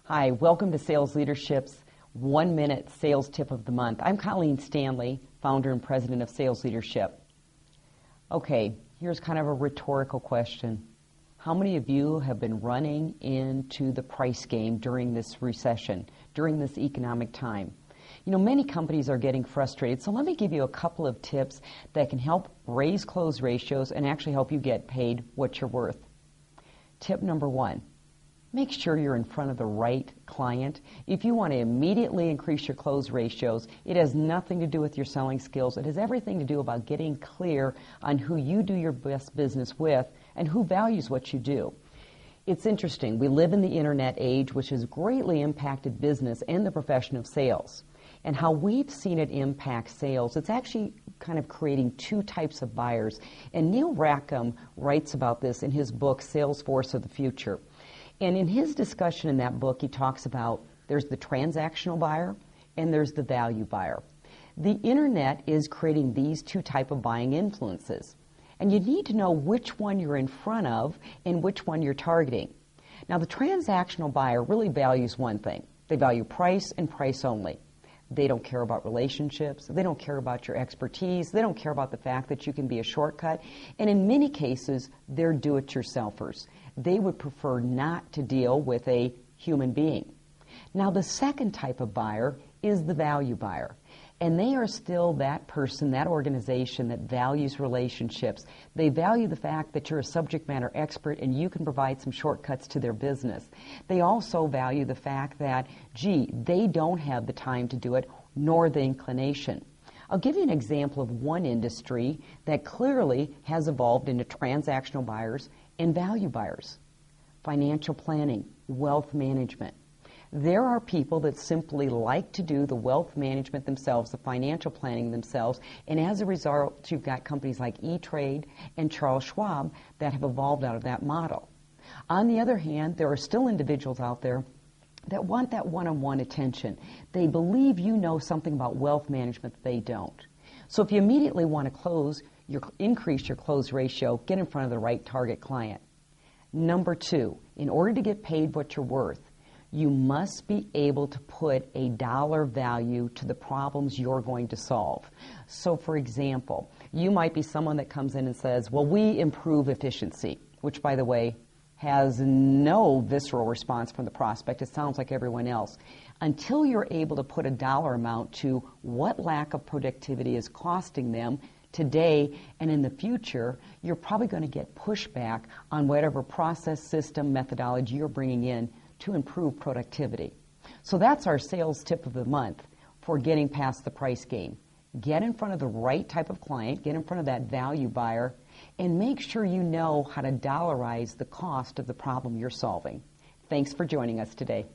Hi, welcome to Sales Leadership's 1-Minute Sales Tip of the Month. I'm Colleen Stanley, founder and president of Sales Leadership. Okay, here's kind of a rhetorical question. How many of you have been running into the price game during this recession, during this economic time? You know, many companies are getting frustrated, so let me give you a couple of tips that can help raise close ratios and actually help you get paid what you're worth. Tip number 1. Make sure you're in front of the right client. If you want to immediately increase your close ratios, it has nothing to do with your selling skills. It has everything to do about getting clear on who you do your best business with and who values what you do. It's interesting. We live in the internet age, which has greatly impacted business and the profession of sales. And how we've seen it impact sales, it's actually kind of creating two types of buyers. And Neil Rackham writes about this in his book, Salesforce of the Future. And in his discussion in that book, he talks about there's the transactional buyer and there's the value buyer. The internet is creating these two type of buying influences. And you need to know which one you're in front of and which one you're targeting. Now, the transactional buyer really values one thing. They value price and price only. They don't care about relationships. They don't care about your expertise. They don't care about the fact that you can be a shortcut. And in many cases, they're do-it-yourselfers. They would prefer not to deal with a human being. Now, the second type of buyer is the value buyer. And they are still that person, that organization that values relationships. They value the fact that you're a subject matter expert and you can provide some shortcuts to their business. They also value the fact that, gee, they don't have the time to do it, nor the inclination. I'll give you an example of one industry that clearly has evolved into transactional buyers and value buyers. Financial planning, wealth management. There are people that simply like to do the wealth management themselves, the financial planning themselves, and as a result, you've got companies like E-Trade and Charles Schwab that have evolved out of that model. On the other hand, there are still individuals out there that want that one-on-one attention. They believe you know something about wealth management that they don't. So if you immediately want to increase your close ratio, get in front of the right target client. Number 2, in order to get paid what you're worth, you must be able to put a dollar value to the problems you're going to solve. So, for example, you might be someone that comes in and says, well, we improve efficiency, which, by the way, has no visceral response from the prospect. It sounds like everyone else. Until you're able to put a dollar amount to what lack of productivity is costing them today and in the future, you're probably going to get pushback on whatever process, system, methodology you're bringing in to improve productivity. So that's our sales tip of the month for getting past the price game. Get in front of the right type of client, get in front of that value buyer, and make sure you know how to dollarize the cost of the problem you're solving. Thanks for joining us today.